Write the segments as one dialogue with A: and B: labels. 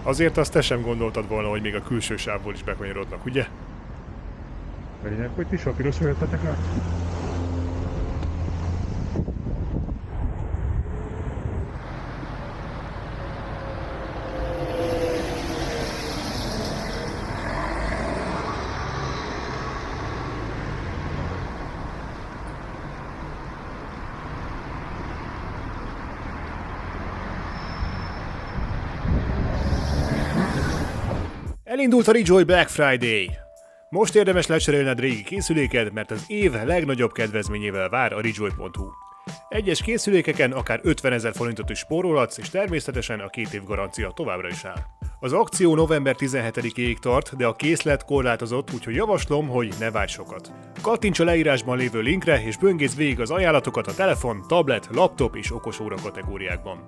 A: Azért azt te sem gondoltad volna, hogy még a külső sávból is bekanyarodnak, ugye?
B: Lényeg, hogy ti sok pirosra jöttetek rá?
A: Elindult a Rejoy Black Friday! Most érdemes lecserélned régi készüléked, mert az év legnagyobb kedvezményével vár a Rejoy.hu. Egyes készülékeken akár 50 000 forintot is spórolhatsz, és természetesen a 2 év garancia továbbra is áll. Az akció november 17-ig tart, de a készlet korlátozott, úgyhogy javaslom, hogy ne várj sokat. Kattints a leírásban lévő linkre, és böngész végig az ajánlatokat a telefon, tablet, laptop és okosóra kategóriákban.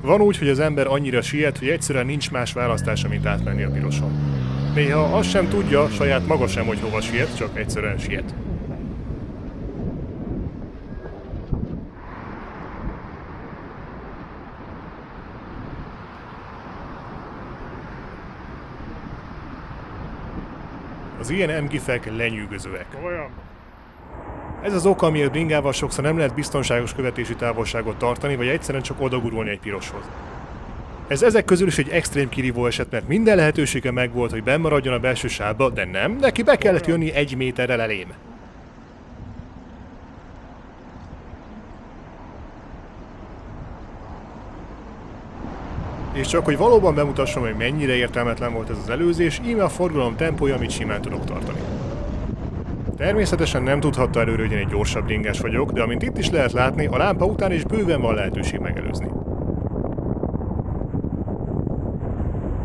A: Van úgy, hogy az ember annyira siet, hogy egyszerűen nincs más választása, mint átmenni a piroson. Néha azt sem tudja, saját maga sem, hogy hova siet, csak egyszerűen siet. Az ilyen MGIF-ek lenyűgözőek. Ez az oka, amiért bringával sokszor nem lehet biztonságos követési távolságot tartani, vagy egyszerűen csak odagurulni egy piroshoz. Ez ezek közül is egy extrém kirívó eset, mert minden lehetősége megvolt, hogy bennmaradjon a belső sávba, de nem, neki be kellett jönni 1 méterrel elém. És csak hogy valóban bemutassam, hogy mennyire értelmetlen volt ez az előzés, íme a forgalom tempója, amit simán tudok tartani. Természetesen nem tudhatta előre, hogy én egy gyorsabb bringás vagyok, de amint itt is lehet látni, a lámpa után is bőven van lehetőség megelőzni.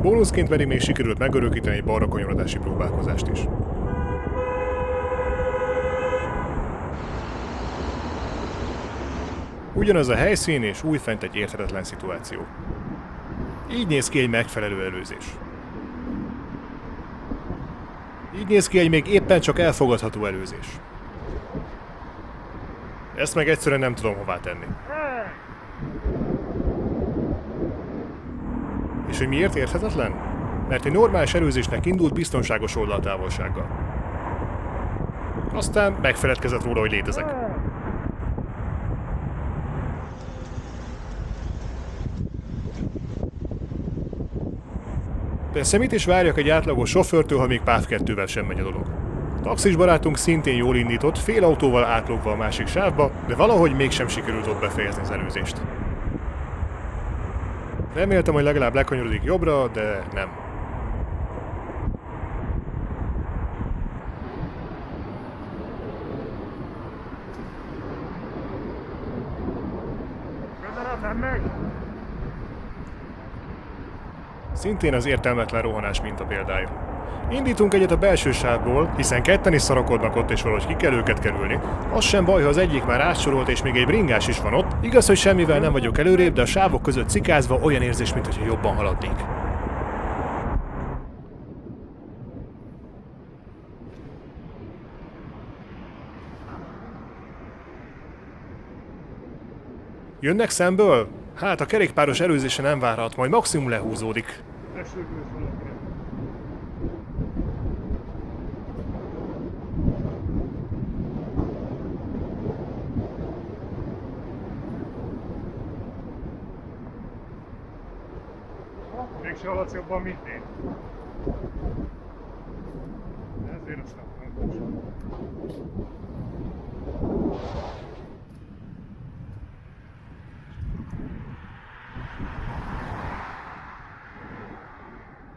A: Bónuszként pedig még sikerült megörökíteni egy balra kanyarodási próbálkozást is. Ugyanaz a helyszín és újfent egy érthetetlen szituáció. Így néz ki egy megfelelő előzés. Így néz ki egy még éppen csak elfogadható előzés. Ezt meg egyszerűen nem tudom hová tenni. És hogy miért érthetetlen? Mert egy normális előzésnek indult biztonságos oldaltávolsággal. Aztán megfeledkezett róla, hogy létezek. Persze mit is várjak egy átlagos sofőrtől, ha még PÁV 2-vel sem megy a dolog. Taxis barátunk szintén jól indított, fél autóval átlógva a másik sávba, de valahogy mégsem sikerült ott befejezni az előzést. Reméltem, hogy legalább lekanyarodik jobbra, de nem. Szintén az értelmetlen rohanás minta példája. Indítunk egyet a belső sávból, hiszen ketten is szarakodnak ott és valahogy ki kell őket kerülni. Az sem baj, ha az egyik már átsorolt és még egy bringás is van ott. Igaz, hogy semmivel nem vagyok előrébb, de a sávok között cikázva olyan érzés, mintha jobban haladnék. Jönnek szemből? Hát a kerékpáros előzése nem várhat, majd maximum lehúzódik.
B: Mégse haladsz jobban, mint én. Ezért aztán fontos.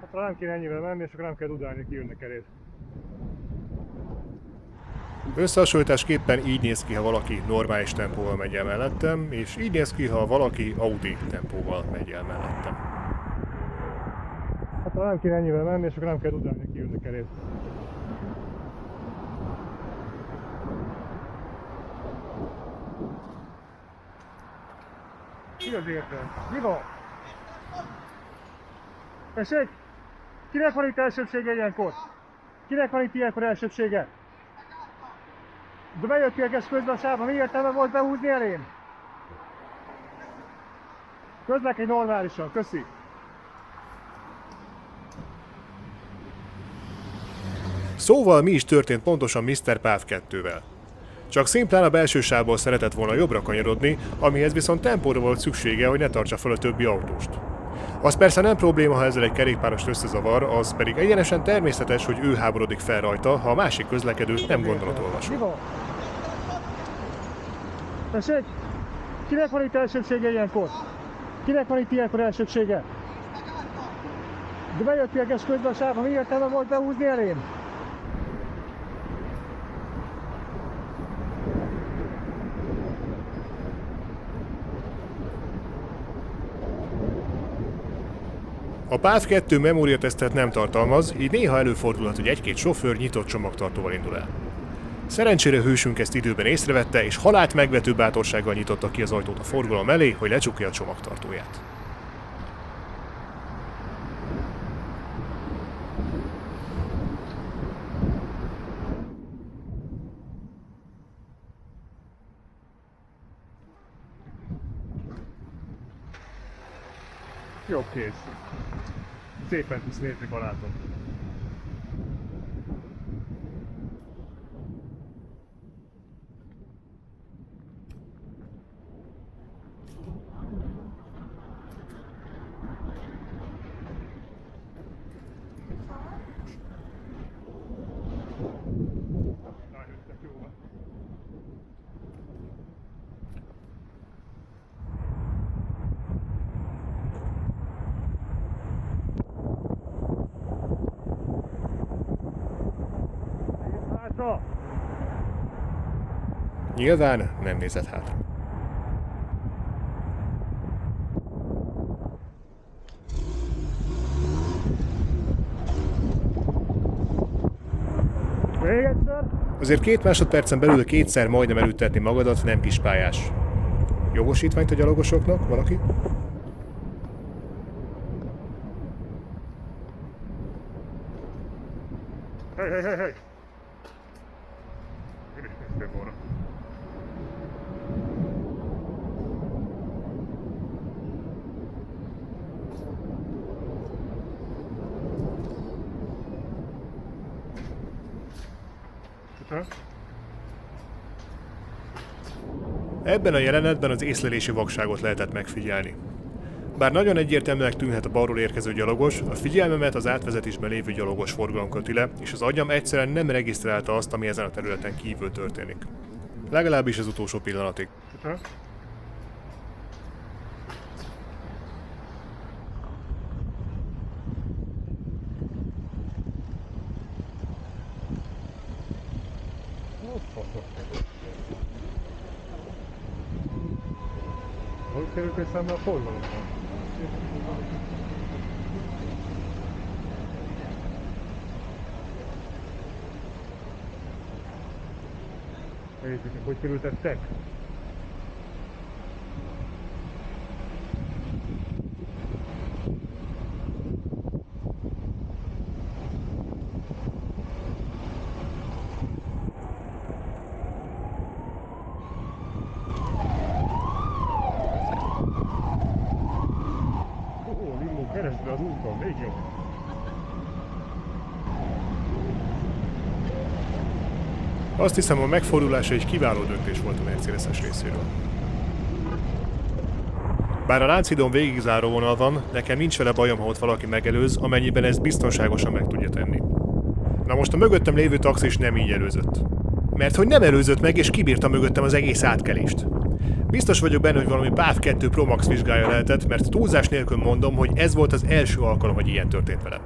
B: Hát ha nem kéne ennyivel menni, és akkor nem kell dudálni, ki jönnek eléd.
A: Összehasonlításképpen így néz ki, ha valaki normális tempóval megy el mellettem, és így néz ki, ha valaki Audi tempóval megy el mellettem.
B: Hát ha nem kéne ennyivel menni, és akkor nem kell dudálni, ki jönnek eléd. Mi az értelem? Mi van? Tessék? Kinek van itt elsőbsége ilyenkor? Kinek van itt ilyenkor elsőbsége? De bejöttél közben a sávba, mi értelme volt behúzni elém? Közlekedj normálisan, köszi.
A: Szóval mi is történt pontosan Mr. Páv 2-vel? Csak szimplán a belső sávból szeretett volna jobbra kanyarodni, amihez viszont tempóra volt szüksége, hogy ne tartsa fel a többi autóst. Az persze nem probléma, ha ezzel egy kerékpárost összezavar, az pedig egyenesen természetes, hogy ő háborodik fel rajta, ha a másik közlekedő nem gondolatolvasó.
B: Mi van? Tessék? Kinek van itt elsőbsége ilyenkor? Kinek van itt ilyenkor elsőbsége? De bejöttél közben a sávba, mi értelme volt behúzni elém?
A: A PÁV 2 memóriatesztet nem tartalmaz, így néha előfordulhat, hogy egy-két sofőr nyitott csomagtartóval indul el. Szerencsére hősünk ezt időben észrevette, és halált megvető bátorsággal nyitotta ki az ajtót a forgalom elé, hogy lecsukja a csomagtartóját.
B: Jó, kész. Szépen tudsz nézni, barátom. Hátra!
A: Nyilván nem nézett hátra.
B: Még egyszer!
A: Azért 2 másodpercen belül kétszer majdnem elüttetni magadat nem kispályás. Jogosítványt a gyalogosoknak valaki?
B: Hey! Én is néztél volna.
A: Ebben a jelenetben az észlelési vakságot lehetett megfigyelni. Bár nagyon egyértelműnek tűnhet a balról érkező gyalogos, a figyelmemet az átvezetésben lévő gyalogos forgalom köti le, és az agyam egyszerűen nem regisztrálta azt, ami ezen a területen kívül történik. Legalábbis az utolsó pillanatig.
B: Hogy kerültél szembe a forgalomban? Nézzük, hogy kerültettek? Keresztül az úton, még jobb.
A: Azt hiszem, a megfordulása egy kiváló döntés volt a Mercedes-es részéről. Bár a Lánchídon végig záróvonal van, nekem nincs vele bajom, ha ott valaki megelőz, amennyiben ezt biztonságosan meg tudja tenni. Na most a mögöttem lévő taxis nem így előzött. Mert hogy nem előzött meg, és kibírta mögöttem az egész átkelést. Biztos vagyok benne, hogy valami PÁV 2 Pro Max vizsgája lehetett, mert túlzás nélkül mondom, hogy ez volt az első alkalom, hogy ilyen történt velem.